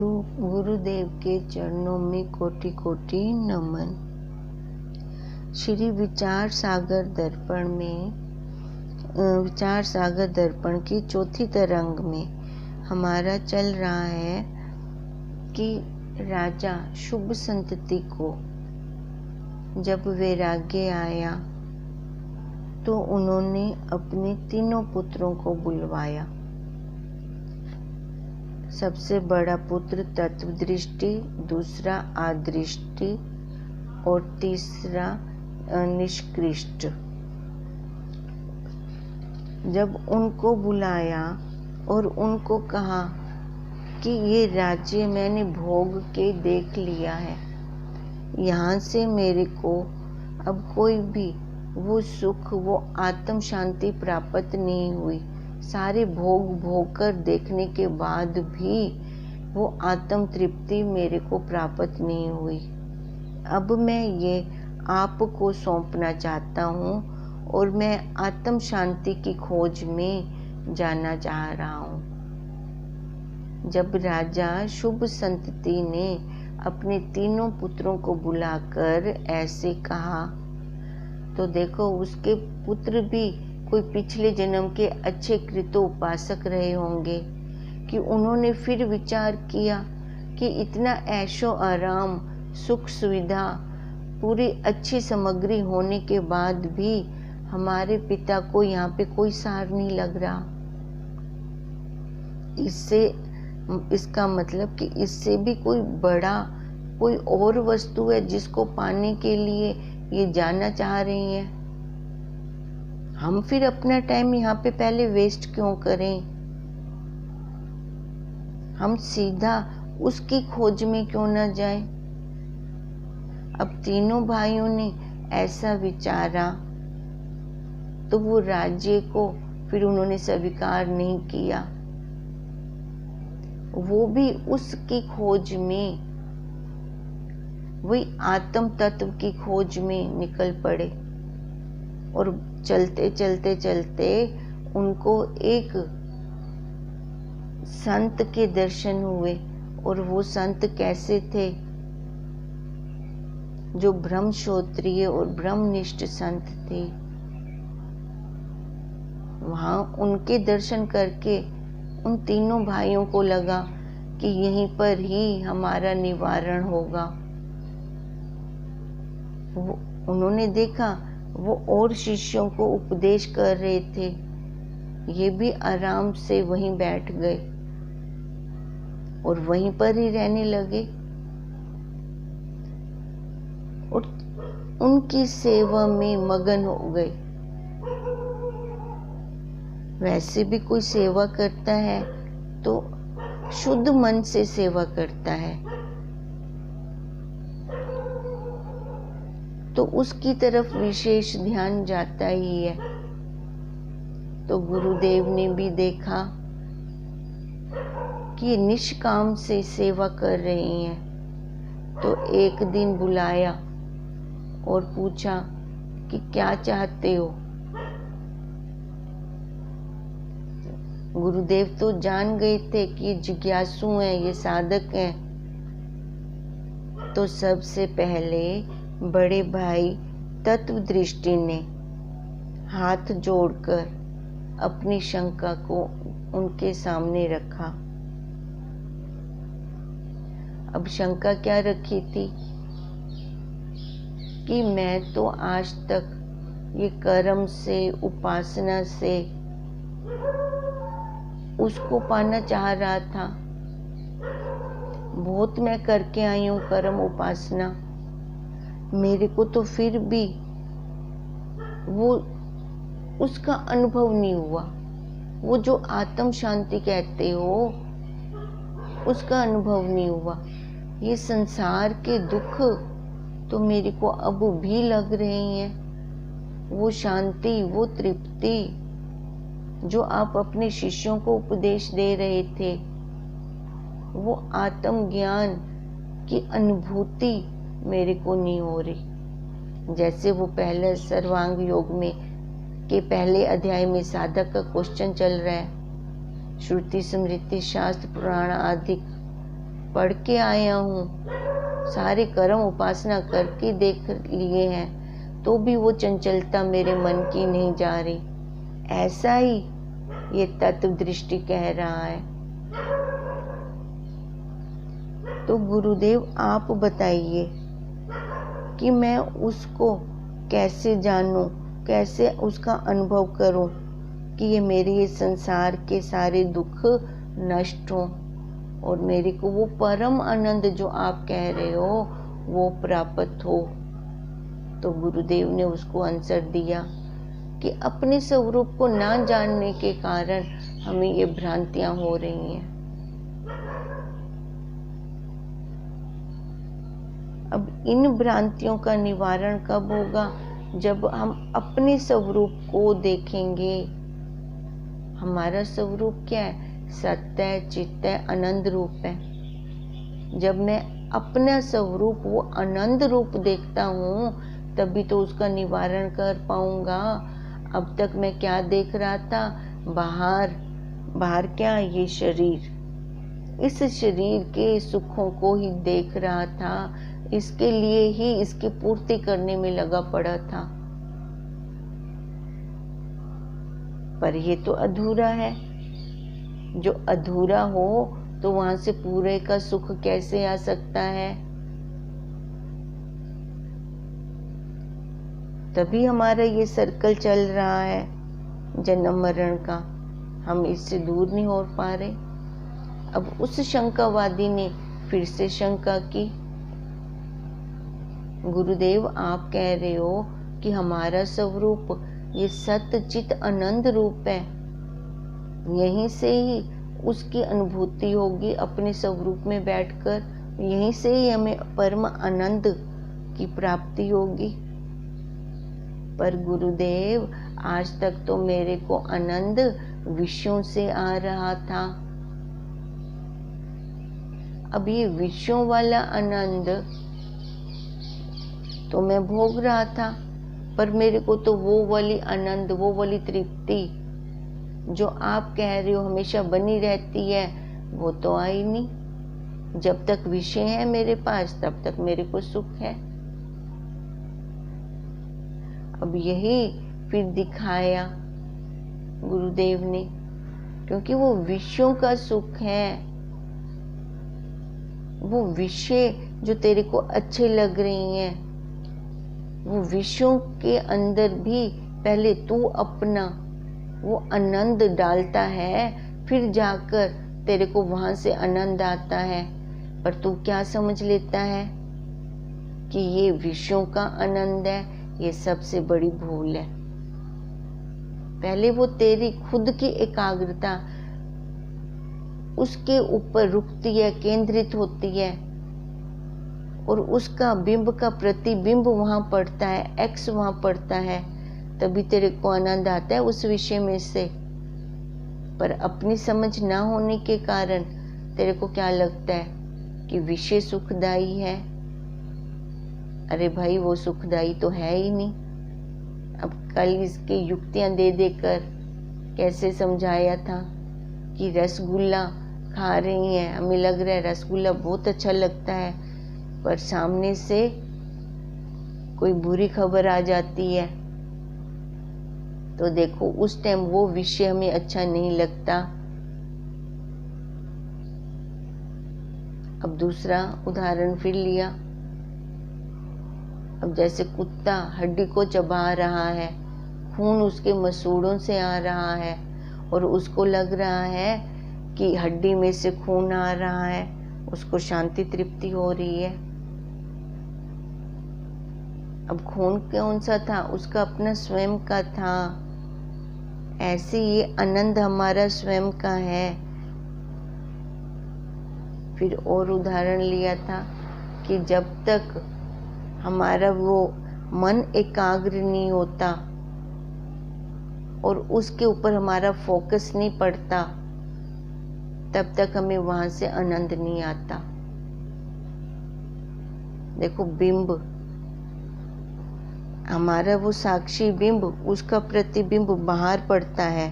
गुरुदेव के चरणों में कोटि कोटि नमन। श्री विचार सागर दर्पण में विचार सागर दर्पण की चौथी तरंग में हमारा चल रहा है कि राजा शुभ संतति को जब वैराग्य आया तो उन्होंने अपने तीनों पुत्रों को बुलवाया। सबसे बड़ा पुत्र तत्वदृष्टि, दूसरा आदृष्टि और तीसरा निष्कृष्ट। जब उनको बुलाया और उनको कहा कि ये राज्य मैंने भोग के देख लिया है, यहाँ से मेरे को अब कोई भी वो सुख, वो आत्म शांति प्राप्त नहीं हुई। सारे भोग कर देखने के बाद भी वो आत्म तृप्ति मेरे को प्राप्त नहीं हुई। अब मैं ये आपको सौंपना चाहता हूँ और मैं आत्म शांति की खोज में जाना चाह रहा हूँ। जब राजा शुभ संतति ने अपने तीनों पुत्रों को बुलाकर ऐसे कहा तो देखो उसके पुत्र भी कोई पिछले जन्म के अच्छे कृतोपासक रहे होंगे कि उन्होंने फिर विचार किया कि इतना ऐशो आराम, सुख सुविधा, पूरी अच्छी सामग्री होने के बाद भी हमारे पिता को यहाँ पे कोई सार नहीं लग रहा। इसका मतलब कि इससे भी कोई बड़ा कोई और वस्तु है जिसको पाने के लिए ये जानना चाह रही हैं। हम फिर अपना टाइम यहाँ पे पहले वेस्ट क्यों करें? हम सीधा उसकी खोज में क्यों ना जाएं? अब तीनों भाइयों ने ऐसा विचारा तो वो राज्य को फिर उन्होंने स्वीकार नहीं किया। वो भी उसकी खोज में, वही आत्म तत्व की खोज में निकल पड़े और चलते चलते चलते उनको एक संत के दर्शन हुए। और वो संत कैसे थे? जो ब्रह्मश्रोत्रिय और ब्रह्मनिष्ठ संत थे। वहां उनके दर्शन करके उन तीनों भाइयों को लगा कि यहीं पर ही हमारा निवारण होगा। उन्होंने देखा वो और शिष्यों को उपदेश कर रहे थे, ये भी आराम से वहीं बैठ गए और वहीं पर ही रहने लगे और उनकी सेवा में मगन हो गए। वैसे भी कोई सेवा करता है तो शुद्ध मन से सेवा करता है, तो उसकी तरफ विशेष ध्यान जाता ही है। तो गुरुदेव ने भी देखा कि ये निष्काम से सेवा कर रही हैं, तो एक दिन बुलाया और पूछा कि क्या चाहते हो? गुरुदेव तो जान गए थे कि ये जिज्ञासु हैं, ये साधक हैं। तो सबसे पहले बड़े भाई तत्वदृष्टि ने हाथ जोड़कर अपनी शंका को उनके सामने रखा। अब शंका क्या रखी थी कि मैं तो आज तक ये कर्म से, उपासना से उसको पाना चाह रहा था। बहुत मैं करके आई हूँ कर्म उपासना, मेरे को तो फिर भी वो उसका अनुभव नहीं हुआ। वो जो आत्म शांति कहते हो उसका अनुभव नहीं हुआ। ये संसार के दुख तो मेरे को अब भी लग रहे हैं। वो शांति, वो तृप्ति जो आप अपने शिष्यों को उपदेश दे रहे थे, वो आत्म ज्ञान की अनुभूति मेरे को नहीं हो रही। जैसे वो पहले सर्वांग योग में के पहले अध्याय में साधक का क्वेश्चन चल रहा है, श्रुति स्मृति शास्त्र पुराण आदि पढ़ के आया हूँ, सारे कर्म उपासना करके देख लिए हैं, तो भी वो चंचलता मेरे मन की नहीं जा रही। ऐसा ही ये तत्व दृष्टि कह रहा है। तो गुरुदेव आप बताइए कि मैं उसको कैसे जानूं, कैसे उसका अनुभव करूं कि ये मेरे ये संसार के सारे दुख नष्ट हों और मेरे को वो परम आनंद जो आप कह रहे हो वो प्राप्त हो। तो गुरुदेव ने उसको आंसर दिया कि अपने स्वरूप को ना जानने के कारण हमें ये भ्रांतियां हो रही हैं। अब इन भ्रांतियों का निवारण कब होगा? जब हम अपने स्वरूप को देखेंगे। हमारा स्वरूप क्या है? सत्य है, चित्त है, आनंद रूप है। जब मैं अपना स्वरूप वो आनंद रूप देखता हूँ तभी तो उसका निवारण कर पाऊंगा। अब तक मैं क्या देख रहा था? बाहर क्या? ये शरीर, इस शरीर के सुखों को ही देख रहा था, इसके लिए ही इसकी पूर्ति करने में लगा पड़ा था। पर ये तो अधूरा है। जो अधूरा हो तो वहां से पूरे का सुख कैसे आ सकता है? तभी हमारा ये सर्कल चल रहा है जन्म मरण का, हम इससे दूर नहीं हो पा रहे। अब उस शंकावादी ने फिर से शंका की, गुरुदेव आप कह रहे हो कि हमारा स्वरूप ये सत्य चित आनंद रूप है, यहीं से ही उसकी अनुभूति होगी अपने स्वरूप में बैठकर, यहीं से ही हमें परम आनंद की प्राप्ति होगी। पर गुरुदेव आज तक तो मेरे को आनंद विषयों से आ रहा था। अब ये विषयों वाला आनंद तो मैं भोग रहा था, पर मेरे को तो वो वाली आनंद, वो वाली तृप्ति जो आप कह रहे हो हमेशा बनी रहती है, वो तो आई नहीं। जब तक विषय है मेरे पास तब तक मेरे को सुख है। अब यही फिर दिखाया गुरुदेव ने, क्योंकि वो विषयों का सुख है, वो विषय जो तेरे को अच्छे लग रही हैं, वो विषयों के अंदर भी पहले तू अपना वो आनंद डालता है, फिर जाकर तेरे को वहां से आनंद आता है। पर तू क्या समझ लेता है कि ये विषयों का आनंद है? ये सबसे बड़ी भूल है। पहले वो तेरी खुद की एकाग्रता उसके ऊपर रुकती है, केंद्रित होती है, और उसका बिंब का प्रतिबिंब वहां पड़ता है, एक्स वहां पड़ता है, तभी तेरे को आनंद आता है उस विषय में से। पर अपनी समझ ना होने के कारण तेरे को क्या लगता है कि विषय सुखदायी है। अरे भाई वो सुखदायी तो है ही नहीं। अब कल इसके युक्तियां दे देकर कैसे समझाया था कि रसगुल्ला खा रही हैं, हमें लग रहा है रसगुल्ला बहुत अच्छा लगता है, पर सामने से कोई बुरी खबर आ जाती है तो देखो उस टाइम वो विषय हमें अच्छा नहीं लगता। अब दूसरा उदाहरण फिर लिया। अब जैसे कुत्ता हड्डी को चबा रहा है, खून उसके मसूड़ों से आ रहा है और उसको लग रहा है कि हड्डी में से खून आ रहा है, उसको शांति तृप्ति हो रही है। अब खून कौन सा था? उसका अपना स्वयं का था। ऐसे ये आनंद हमारा स्वयं का है। फिर और उदाहरण लिया था कि जब तक हमारा वो मन एकाग्र नहीं होता और उसके ऊपर हमारा फोकस नहीं पड़ता, तब तक हमें वहां से आनंद नहीं आता। देखो बिंब, हमारा वो साक्षी बिंब, उसका प्रतिबिंब बाहर पड़ता है,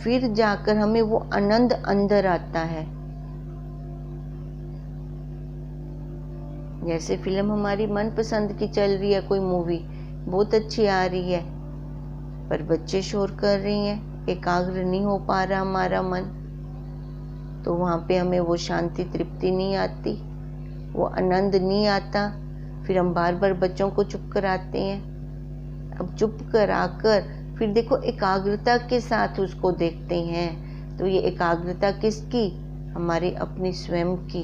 फिर जाकर हमें वो आनंद अंदर आता है। जैसे फिल्म हमारी मनपसंद की चल रही है, कोई मूवी बहुत अच्छी आ रही है, पर बच्चे शोर कर रही हैं, एकाग्र नहीं हो पा रहा हमारा मन, तो वहाँ पे हमें वो शांति तृप्ति नहीं आती, वो आनंद नहीं आता। फिर हम बार बार बच्चों को चुप कराते हैं। अब चुप कराकर फिर देखो एकाग्रता के साथ उसको देखते हैं, तो ये एकाग्रता किसकी? हमारे अपने स्वयं की।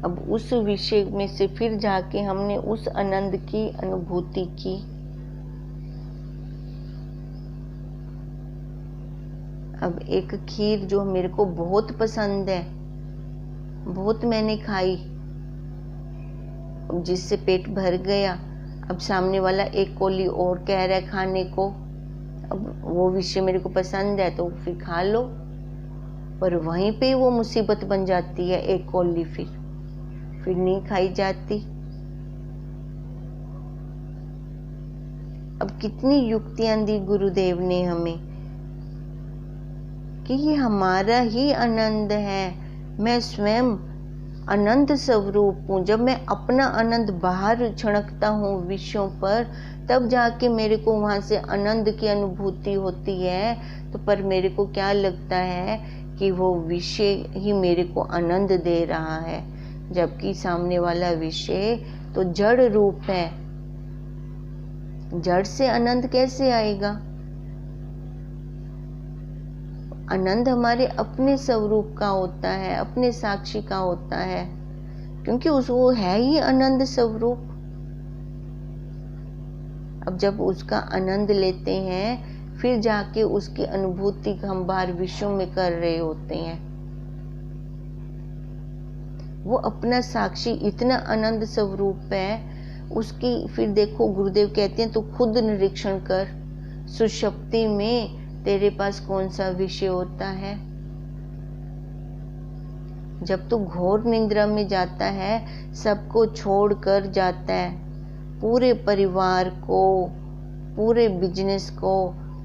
अब उस विषय में से फिर जाके हमने उस आनंद की अनुभूति की। अब एक खीर जो मेरे को बहुत पसंद है, बहुत मैंने खाई, जिससे पेट भर गया। अब सामने वाला एक कौली और कह रहा है खाने को, अब वो विषय मेरे को पसंद है तो फिर खा लो, पर वहीं पे वो मुसीबत बन जाती है। एक कौली फिर नहीं खाई जाती। अब कितनी युक्तियां दी गुरुदेव ने हमें कि ये हमारा ही आनंद है, मैं स्वयं आनंद स्वरूप हूँ। जब मैं अपना आनंद बाहर छिड़कता हूँ विषयों पर, तब जाके मेरे को वहाँ से आनंद की अनुभूति होती है। तो पर मेरे को क्या लगता है कि वो विषय ही मेरे को आनंद दे रहा है, जबकि सामने वाला विषय तो जड़ रूप है। जड़ से आनंद कैसे आएगा? आनंद हमारे अपने स्वरूप का होता है, अपने साक्षी का होता है, क्योंकि वो है ही आनंद स्वरूप। अब जब उसका आनंद लेते हैं, फिर जाके उसकी अनुभूति हम बाहर विश्व में कर रहे होते हैं। वो अपना साक्षी इतना आनंद स्वरूप है उसकी। फिर देखो गुरुदेव कहते हैं, तो खुद निरीक्षण कर, सुषुप्ति में तेरे पास कौन सा विषय होता है। जब तू घोर निद्रा में जाता है, सबको छोड़ कर जाता है, पूरे परिवार को, पूरे बिजनेस को,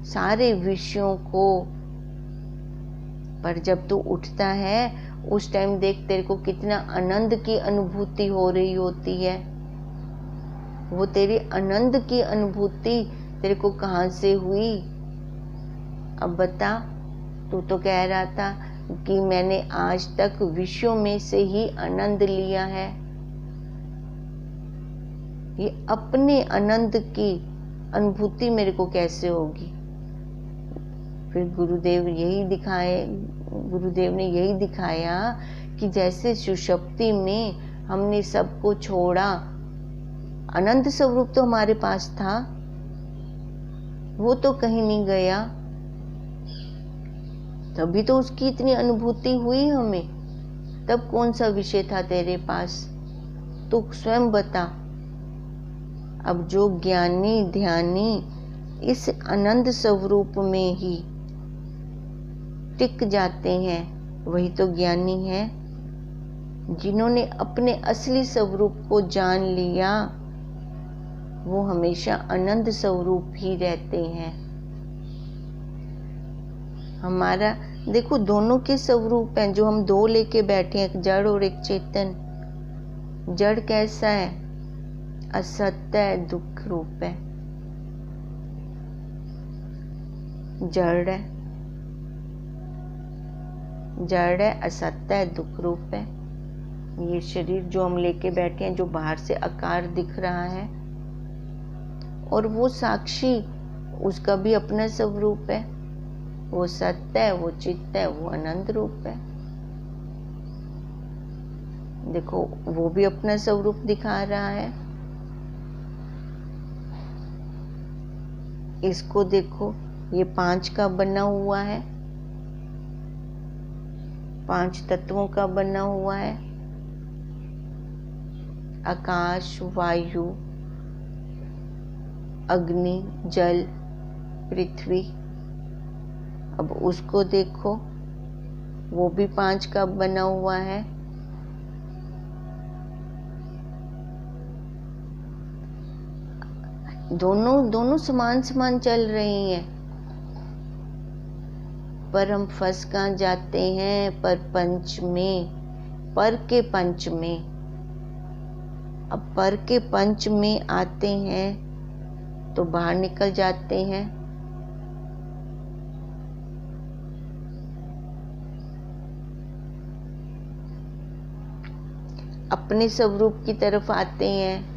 सारे विषयों को, पर जब तू उठता है उस टाइम देख तेरे को कितना आनंद की अनुभूति हो रही होती है। वो तेरी आनंद की अनुभूति तेरे को कहाँ से हुई? अब बता, तू तो कह रहा था कि मैंने आज तक विषयों में से ही आनंद लिया है। ये अपने आनंद की अनुभूति मेरे को कैसे होगी? फिर गुरुदेव ने यही दिखाया कि जैसे सुषुप्ति में हमने सबको छोड़ा, आनंद स्वरूप तो हमारे पास था, वो तो कहीं नहीं गया, तभी तो उसकी इतनी अनुभूति हुई हमें। तब कौन सा विषय था तेरे पास? तू स्वयं बता। अब जो ज्ञानी ध्यानी इस आनंद स्वरूप में ही टिक जाते हैं, वही तो ज्ञानी हैं। जिन्होंने अपने असली स्वरूप को जान लिया, वो हमेशा आनंद स्वरूप ही रहते हैं। हमारा देखो दोनों के स्वरूप हैं, जो हम दो लेके बैठे हैं, एक जड़ और एक चेतन। जड़ कैसा है? असत्य है, दुख रूप है। जड़ है, असत्य है, दुख रूप है। ये शरीर जो हम लेके बैठे हैं, जो बाहर से आकार दिख रहा है, और वो साक्षी, उसका भी अपना स्वरूप है। वो सत्य है, वो चित्त है, वो आनंद रूप है। देखो वो भी अपना स्वरूप दिखा रहा है। इसको देखो, ये 5 का बना हुआ है, 5 तत्वों का बना हुआ है। आकाश, वायु, अग्नि, जल, पृथ्वी। अब उसको देखो, वो भी 5 का बना हुआ है। दोनों समान समान चल रही हैं। पर हम फंस कहाँ जाते हैं? पंच में, पर के पंच में। अब पर के पंच में आते हैं तो बाहर निकल जाते हैं। अपने स्वरूप की तरफ आते हैं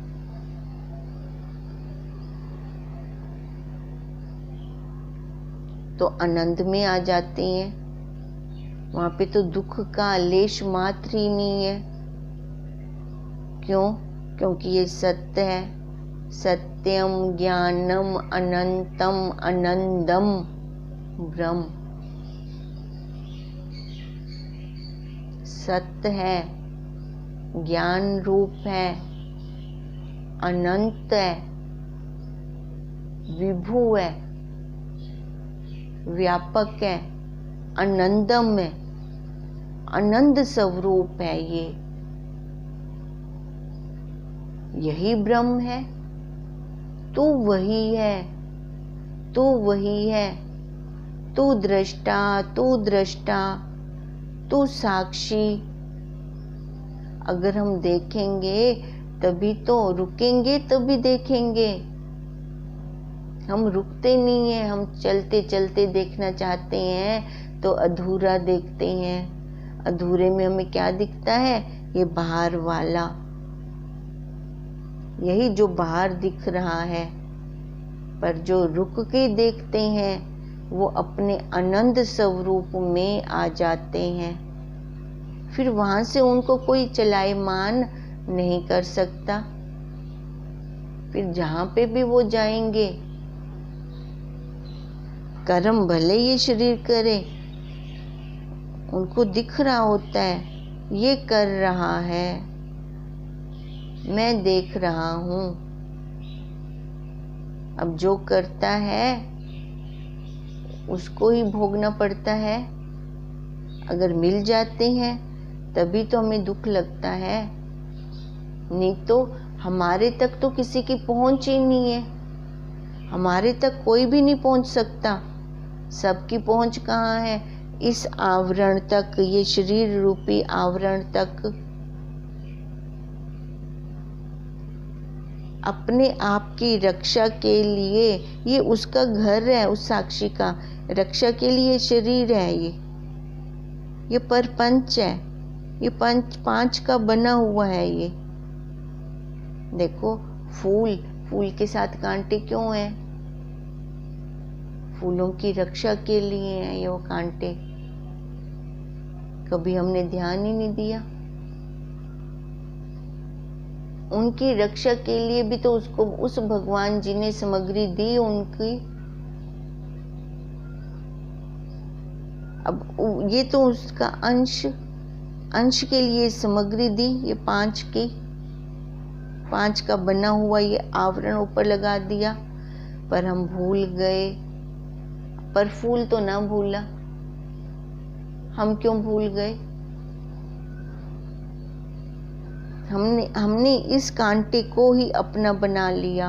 तो आनंद में आ जाते हैं। वहां पे तो दुख का लेश मात्र ही नहीं है। क्यों? क्योंकि ये सत्य है। सत्यम ज्ञानम अनंतम आनंदम ब्रह्म। सत्य है, ज्ञान रूप है, अनंत है, विभु है, व्यापक है, आनंदम है, आनंद स्वरूप है। यही ब्रह्म है। तू वही है, तू वही है, तू दृष्टा, तू दृष्टा, तू साक्षी। अगर हम देखेंगे तभी तो रुकेंगे, तभी देखेंगे। हम रुकते नहीं हैं, हम चलते चलते देखना चाहते हैं तो अधूरा देखते हैं। अधूरे में हमें क्या दिखता है? ये बाहर वाला, यही जो बाहर दिख रहा है। पर जो रुक के देखते हैं वो अपने आनंद स्वरूप में आ जाते हैं। फिर वहां से उनको कोई चलायमान नहीं कर सकता। फिर जहां पे भी वो जाएंगे, कर्म भले ये शरीर करे, उनको दिख रहा होता है ये कर रहा है, मैं देख रहा हूं। अब जो करता है उसको ही भोगना पड़ता है। अगर मिल जाते हैं तभी तो हमें दुख लगता है, नहीं तो हमारे तक तो किसी की पहुंच ही नहीं है। हमारे तक कोई भी नहीं पहुंच सकता। सबकी पहुंच कहाँ है? इस आवरण तक, ये शरीर रूपी आवरण तक। अपने आप की रक्षा के लिए, ये उसका घर है, उस साक्षी का रक्षा के लिए शरीर है। ये परपंच है, ये पांच का बना हुआ है। ये देखो, फूल के साथ कांटे क्यों हैं? फूलों की रक्षा के लिए हैं ये वो कांटे। कभी हमने ध्यान ही नहीं दिया। उनकी रक्षा के लिए भी तो उसको उस भगवान जी ने सामग्री दी उनकी। अब ये तो उसका अंश के लिए सामग्री दी। ये पांच का बना हुआ ये आवरण ऊपर लगा दिया, पर हम भूल गए। पर फूल तो ना भूला, हम क्यों भूल गए? हमने इस कांटे को ही अपना बना लिया।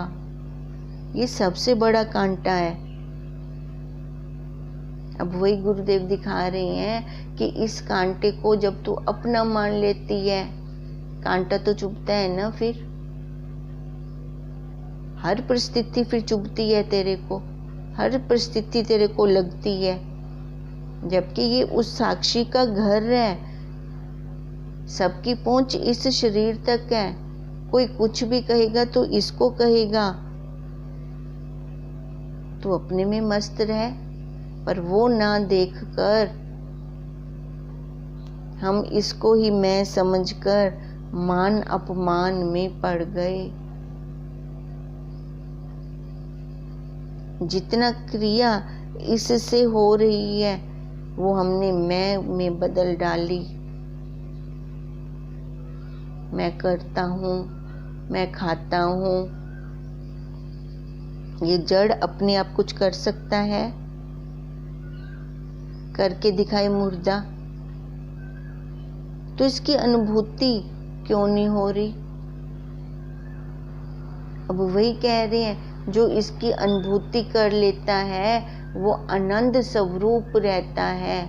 ये सबसे बड़ा कांटा है। अब वही गुरुदेव दिखा रहे हैं कि इस कांटे को जब तू अपना मान लेती है, कांटा तो चुभता है ना। फिर हर परिस्थिति फिर चुभती है तेरे को, हर परिस्थिति तेरे को लगती है। जबकि ये उस साक्षी का घर है। सबकी पहुंच इस शरीर तक है। कोई कुछ भी कहेगा तो इसको कहेगा। तू अपने में मस्त रह, पर वो ना देखकर हम इसको ही मैं समझकर मान अपमान में पड़ गए। जितना क्रिया इससे हो रही है वो हमने मैं में बदल डाली। मैं करता हूँ, मैं खाता हूँ। ये जड़ अपने आप कुछ कर सकता है? करके दिखाए मुर्दा। तो इसकी अनुभूति क्यों नहीं हो रही? अब वही कह रहे हैं, जो इसकी अनुभूति कर लेता है वो आनंद स्वरूप रहता है।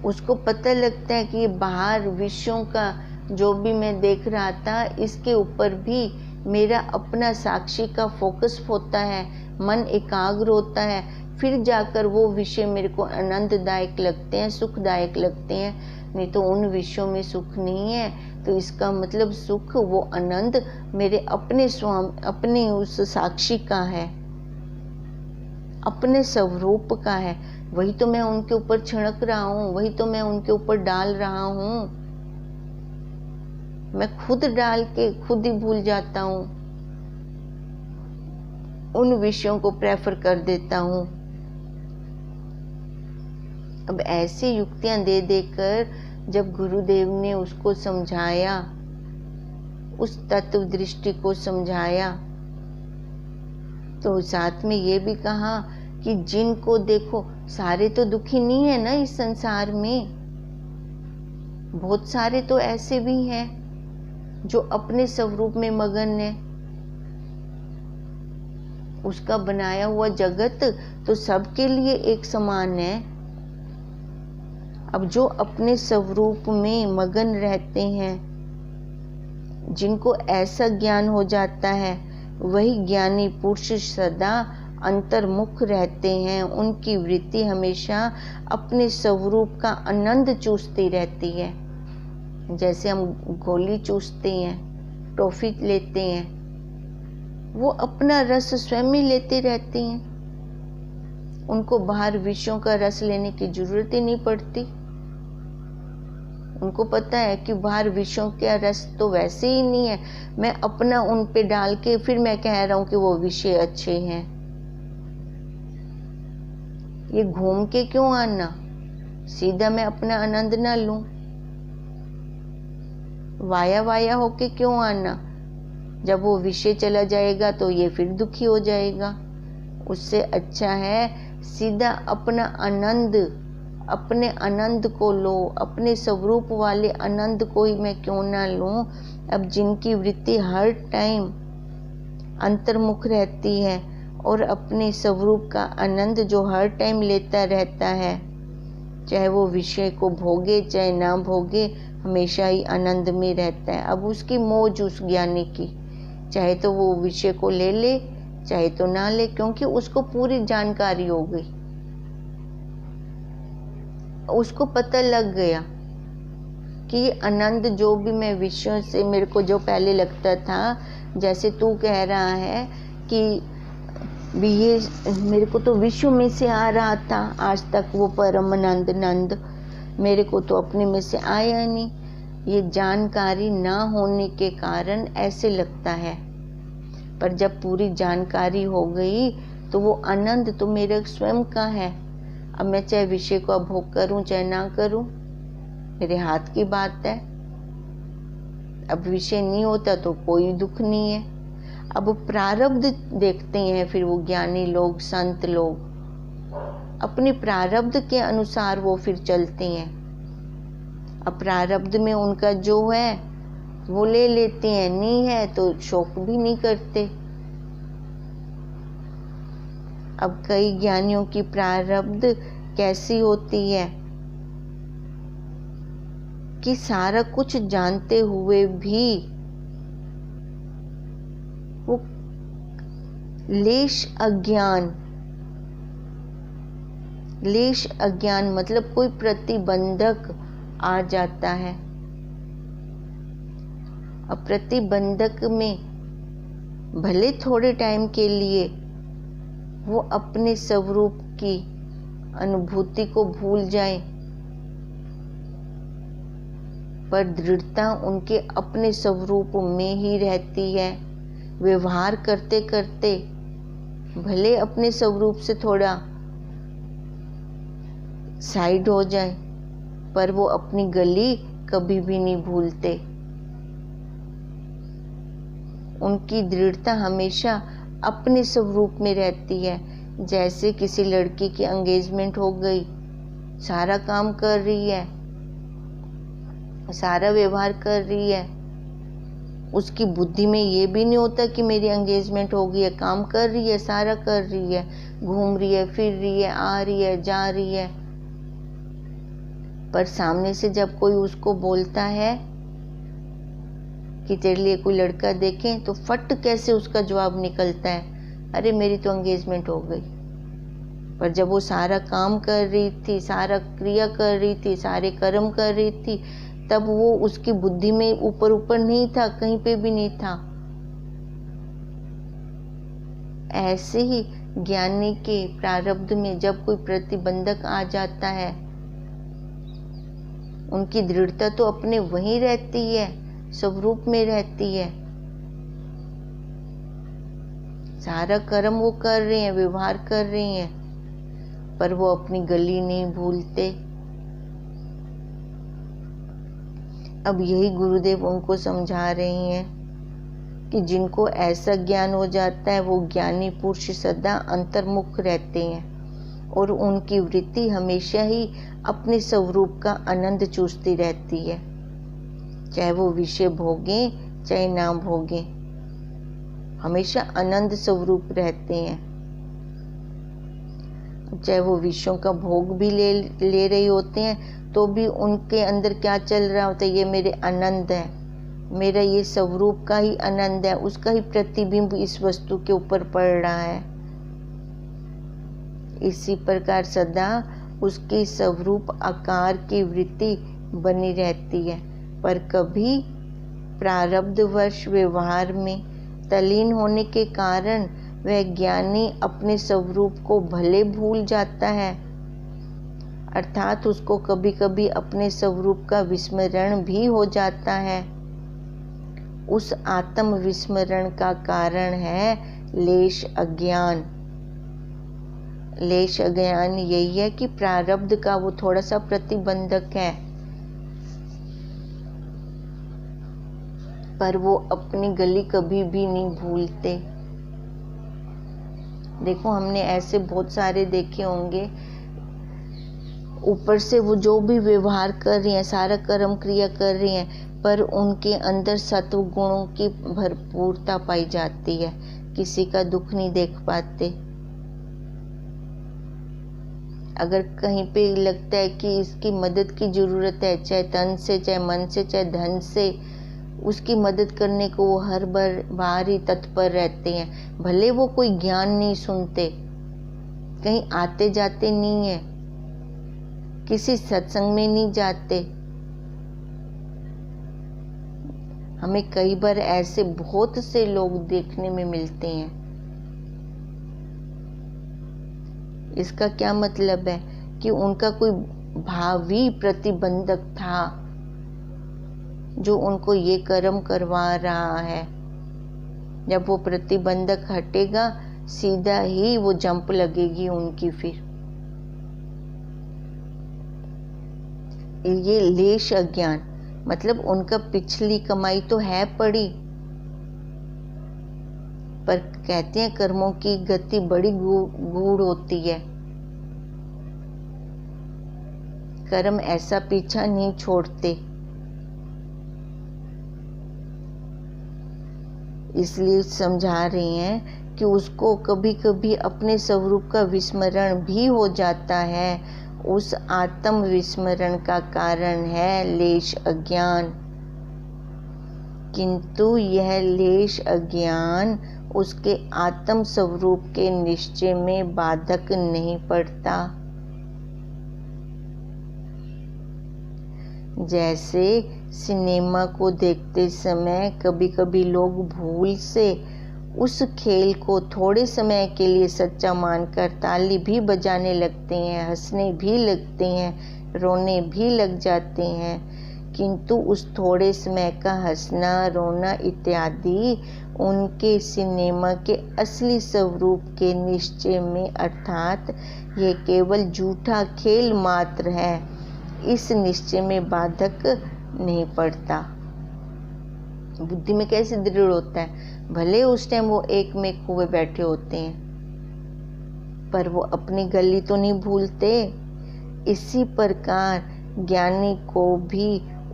उसको पता लगता है कि ये बाहर विषयों का जो भी मैं देख रहा था, इसके ऊपर भी मेरा अपना साक्षी का फोकस होता है, मन एकाग्र होता है, फिर जाकर वो विषय मेरे को आनंददायक लगते हैं, सुखदायक लगते हैं। नहीं तो उन विषयों में सुख नहीं है, तो इसका मतलब सुख, वो आनंद मेरे अपने स्वामी, अपने उस साक्षी का है, अपने स्वरूप का है। वही तो मैं उनके ऊपर छिड़क रहा हूँ, वही तो मैं उनके ऊपर डाल रहा हूँ। मैं खुद डाल के खुद ही भूल जाता हूँ, उन विषयों को प्रेफर कर देता हूँ। अब ऐसी युक्तियां दे देकर जब गुरुदेव ने उसको समझाया, उस तत्व दृष्टि को समझाया, तो साथ में ये भी कहा कि जिनको देखो, सारे तो दुखी नहीं है ना इस संसार में, बहुत सारे तो ऐसे भी हैं जो अपने स्वरूप में मगन है। उसका बनाया हुआ जगत तो सबके लिए एक समान है। अब जो अपने स्वरूप में मगन रहते हैं, जिनको ऐसा ज्ञान हो जाता है, वही ज्ञानी पुरुष सदा अंतर्मुख रहते हैं। उनकी वृत्ति हमेशा अपने स्वरूप का आनंद चूसती रहती है। जैसे हम गोली चूसते हैं, टॉफी लेते हैं, वो अपना रस स्वयं ही लेते रहते हैं। उनको बाहर विषयों का रस लेने की जरूरत ही नहीं पड़ती। उनको पता है कि बाहर विषयों का रस तो वैसे ही नहीं है, मैं अपना उन पे डाल के फिर मैं कह रहा हूं कि वो विषय अच्छे हैं। ये घूम के क्यों आना, सीधा मैं अपना आनंद ना लूं, वाया वाया होके क्यों आना। जब वो विषय चला जाएगा तो ये फिर दुखी हो जाएगा। उससे अच्छा है सीधा अपना आनंद, अपने आनंद को लो, अपने स्वरूप वाले आनंद को ही मैं क्यों ना लूं। अब जिनकी वृत्ति हर टाइम अंतर्मुख रहती है और अपने स्वरूप का आनंद जो हर टाइम लेता रहता है, चाहे वो विषय को भोगे चाहे ना भोगे, हमेशा ही आनंद में रहता है। अब उसकी मौज उस ज्ञानी की, चाहे तो वो विषय को ले ले चाहे तो ना ले, क्योंकि उसको पूरी जानकारी हो गई। उसको पता लग गया कि ये आनंद जो भी मैं विषयों से मेरे को जो पहले लगता था, जैसे तू कह रहा है कि भी ये मेरे को तो विश्व में से आ रहा था आज तक, वो परम आनंद मेरे को तो अपने में से आया नहीं। ये जानकारी ना होने के कारण ऐसे लगता है, पर जब पूरी जानकारी हो गई तो वो आनंद तो मेरे स्वयं का है। अब मैं चाहे विषय को भोग करूं चाहे ना करूं, मेरे हाथ की बात है। अब विषय नहीं होता तो कोई दुख नहीं है। अब प्रारब्ध देखते हैं फिर वो ज्ञानी लोग, संत लोग, अपने प्रारब्ध के अनुसार वो फिर चलते हैं। अब प्रारब्ध में उनका जो है वो ले लेते हैं, नहीं है तो शोक भी नहीं करते। अब कई ज्ञानियों की प्रारब्ध कैसी होती है कि सारा कुछ जानते हुए भी वो लेश अज्ञान मतलब कोई प्रतिबंधक आ जाता है। अब प्रतिबंधक में भले थोड़े टाइम के लिए वो अपने स्वरूप की अनुभूति को भूल जाए, पर दृढ़ता उनके अपने स्वरूप में ही रहती है। व्यवहार करते करते भले अपने स्वरूप से थोड़ा साइड हो जाए, पर वो अपनी गली कभी भी नहीं भूलते। उनकी दृढ़ता हमेशा अपने स्वरूप में रहती है। जैसे किसी लड़की की एंगेजमेंट हो गई, सारा काम कर रही है, सारा व्यवहार कर रही है, उसकी बुद्धि में ये भी नहीं होता कि मेरी एंगेजमेंट हो गई है, काम कर रही है, सारा कर रही है, घूम रही है, फिर रही है, आ रही है, जा रही है। पर सामने से जब कोई उसको बोलता है कि तेरे लिए कोई लड़का देखें, तो फट कैसे उसका जवाब निकलता है, अरे मेरी तो एंगेजमेंट हो गई। पर जब वो सारा काम कर रही थी, सारा क्रिया कर रही थी, सारे कर्म कर रही थी, तब वो उसकी बुद्धि में ऊपर ऊपर नहीं था, कहीं पे भी नहीं था। ऐसे ही ज्ञानी के प्रारब्ध में जब कोई प्रतिबंधक आ जाता है, उनकी दृढ़ता तो अपने वहीं रहती है, स्वरूप में रहती है। सारा कर्म वो कर रहे हैं, व्यवहार कर रही हैं, पर वो अपनी गली नहीं भूलते। अब यही गुरुदेव उनको समझा रहे हैं कि जिनको ऐसा ज्ञान हो जाता है, वो ज्ञानी पुरुष सदा अंतर्मुख रहते हैं और उनकी वृत्ति हमेशा ही अपने स्वरूप का आनंद चूसती रहती है, चाहे वो विषय भोगें चाहे ना भोगें, हमेशा आनंद स्वरूप रहते हैं। चाहे वो विषयों का भोग भी ले रहे होते हैं, तो भी उनके अंदर क्या चल रहा होता है, ये मेरे आनंद है, मेरा ये स्वरूप का ही आनंद है, उसका ही प्रतिबिंब इस वस्तु के ऊपर पड़ रहा है। इसी प्रकार सदा उसके स्वरूप आकार की वृत्ति बनी रहती है, पर कभी प्रारब्धवश व्यवहार में तल्लीन होने के कारण वह ज्ञानी अपने स्वरूप को भले भूल जाता है, अर्थात उसको कभी कभी अपने स्वरूप का विस्मरण भी हो जाता है। उस आत्म विस्मरण का कारण है लेश अज्ञान। लेश अज्ञान यही है कि प्रारब्ध का वो थोड़ा सा प्रतिबंधक है, पर वो अपनी गली कभी भी नहीं भूलते। देखो, हमने ऐसे बहुत सारे देखे होंगे, ऊपर से वो जो भी व्यवहार कर रही हैं, सारा कर्म क्रिया कर रही हैं, पर उनके अंदर सत्व गुणों की भरपूरता पाई जाती है, किसी का दुख नहीं देख पाते। अगर कहीं पे लगता है कि इसकी मदद की जरूरत है, चाहे तन से, चाहे मन से, चाहे धन से, उसकी मदद करने को वो हर बार ही तत्पर रहते हैं। भले वो कोई ज्ञान नहीं सुनते, कहीं आते जाते नहीं है, किसी सत्संग में नहीं जाते। हमें कई बार ऐसे बहुत से लोग देखने में मिलते हैं। इसका क्या मतलब है कि उनका कोई भावी प्रतिबंधक था जो उनको ये कर्म करवा रहा है। जब वो प्रतिबंधक हटेगा, सीधा ही वो जंप लगेगी उनकी। फिर ये लेश अज्ञान मतलब उनका पिछली कमाई तो है पड़ी, पर कहते हैं कर्मों की गति बड़ी गूढ़ होती है। कर्म ऐसा पीछा नहीं छोड़ते। इसलिए समझा रहे हैं कि उसको कभी कभी अपने स्वरूप का विस्मरण भी हो जाता है। उस आत्म विस्मरण का कारण है लेश अज्ञान, किंतु यह लेश अज्ञान उसके आत्म स्वरूप के निश्चय में बाधक नहीं पड़ता। जैसे सिनेमा को देखते समय कभी कभी लोग भूल से उस खेल को थोड़े समय के लिए सच्चा मानकर ताली भी बजाने लगते हैं, हंसने भी लगते हैं, रोने भी लग जाते हैं, किंतु उस थोड़े समय का हंसना, रोना इत्यादि उनके सिनेमा के असली स्वरूप के निश्चय में, अर्थात ये केवल झूठा खेल मात्र है, इस निश्चय में बाधक नहीं पड़ता। बुद्धि में कैसे दृढ़ होता है, भले उस टाइम वो एक में कुए बैठे होते हैं, पर वो अपनी गली तो नहीं भूलते। इसी प्रकार ज्ञानी को भी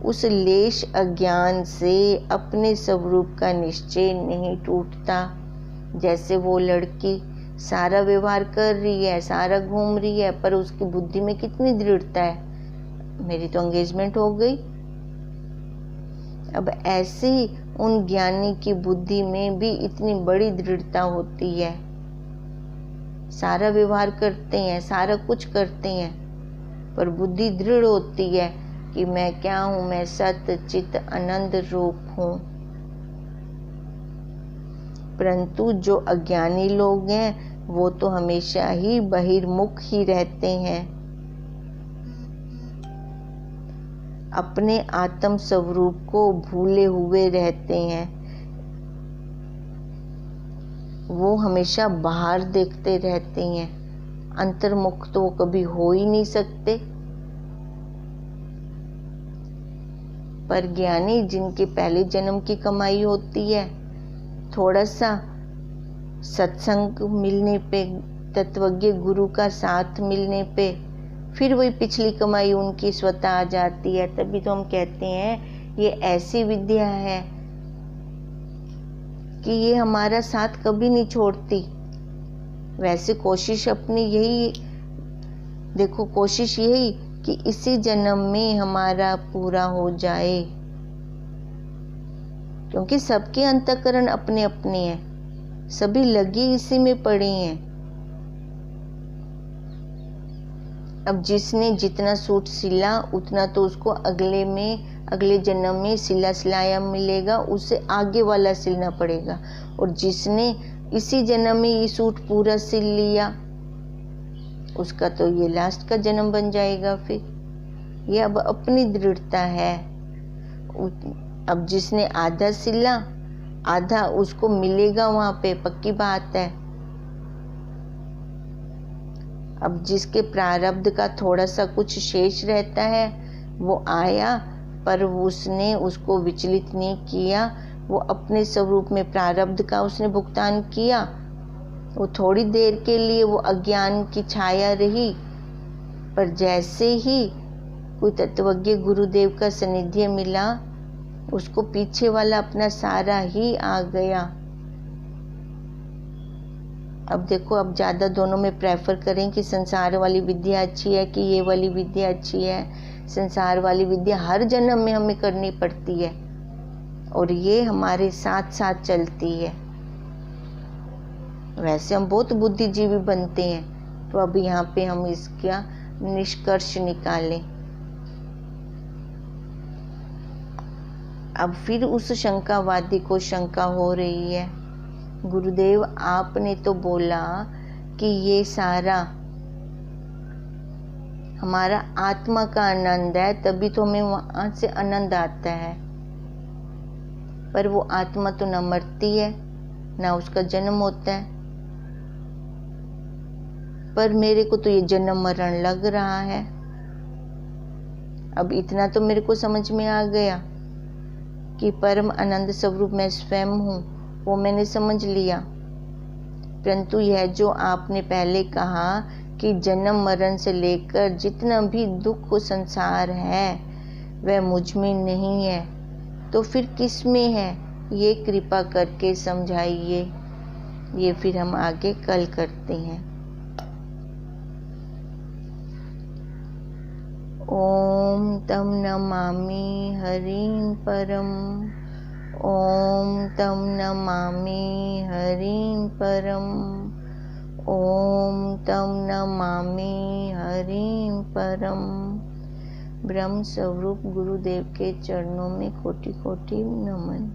उस लेश अज्ञान से अपने स्वरूप का निश्चय नहीं टूटता। जैसे वो लड़की सारा व्यवहार कर रही है, सारा घूम रही है, पर उसकी बुद्धि में कितनी दृढ़ता है, मेरी तो एंगेजमेंट हो गई। अब ऐसे ही उन ज्ञानी की बुद्धि में भी इतनी बड़ी दृढ़ता होती है, सारा व्यवहार करते हैं, सारा कुछ करते हैं, पर बुद्धि दृढ़ होती है कि मैं क्या हूँ, मैं सत्य चित आनंद रूप हूँ। परंतु जो अज्ञानी लोग हैं वो तो हमेशा ही बहिर्मुख ही रहते हैं, अपने आत्म स्वरूप को भूले हुए रहते हैं। वो हमेशा बाहर देखते रहते हैं, अंतर्मुख तो वो कभी हो ही नहीं सकते। पर ज्ञानी जिनके पहले जन्म की कमाई होती है, थोड़ा सा सत्संग मिलने पे, तत्वज्ञ गुरु का साथ मिलने पे, फिर वही पिछली कमाई उनकी स्वतः आ जाती है। तभी तो हम कहते हैं ये ऐसी विद्या है कि ये हमारा साथ कभी नहीं छोड़ती। वैसे कोशिश अपनी यही देखो, कोशिश यही कि इसी जन्म में हमारा पूरा हो जाए, क्योंकि सबके अंतःकरण अपने अपने हैं, सभी लगे इसी में पड़े हैं। अब जिसने जितना सूट सिला उतना तो उसको अगले जन्म में सिला सिलाया मिलेगा, उससे आगे वाला सिलना पड़ेगा। और जिसने इसी जन्म में ये सूट पूरा सिल लिया, उसका तो ये लास्ट का जन्म बन जाएगा। फिर ये अब अपनी दृढ़ता है। अब जिसने आधा सिला, आधा उसको मिलेगा वहां पे, पक्की बात है। अब जिसके प्रारब्ध का थोड़ा सा कुछ शेष रहता है, वो आया पर उसने उसको विचलित नहीं किया, वो अपने स्वरूप में प्रारब्ध का उसने भुगतान किया। वो थोड़ी देर के लिए वो अज्ञान की छाया रही, पर जैसे ही कोई तत्वज्ञ गुरुदेव का सानिध्य मिला, उसको पीछे वाला अपना सारा ही आ गया। अब देखो, अब ज़्यादा दोनों में प्रेफर करें कि संसार वाली विद्या अच्छी है कि ये वाली विद्या अच्छी है। संसार वाली विद्या हर जन्म में हमें करनी पड़ती है और ये हमारे साथ साथ चलती है। वैसे हम बहुत बुद्धिजीवी बनते हैं, तो अब यहाँ पे हम इसका निष्कर्ष निकालें। अब फिर उस शंकावादी को शंका हो रही है, गुरुदेव आपने तो बोला कि ये सारा हमारा आत्मा का आनंद है, तभी तो हमें वहां से आनंद आता है। पर वो आत्मा तो न मरती है, ना उसका जन्म होता है। पर मेरे को तो ये जन्म मरण लग रहा है। अब इतना तो मेरे को समझ में आ गया कि परम आनंद स्वरूप मैं स्वयं हूँ, वो मैंने समझ लिया। परंतु यह जो आपने पहले कहा कि जन्म मरण से लेकर जितना भी दुख संसार है वह मुझ में नहीं है, तो फिर किस में है, ये कृपा करके समझाइए। ये फिर हम आगे कल करते हैं। ओम तम नमामि हरिं परम, ओम तम नमामि हरिं परम, ओम तम नमामि हरिं परम। ब्रह्म स्वरूप गुरुदेव के चरणों में कोटि कोटि नमन।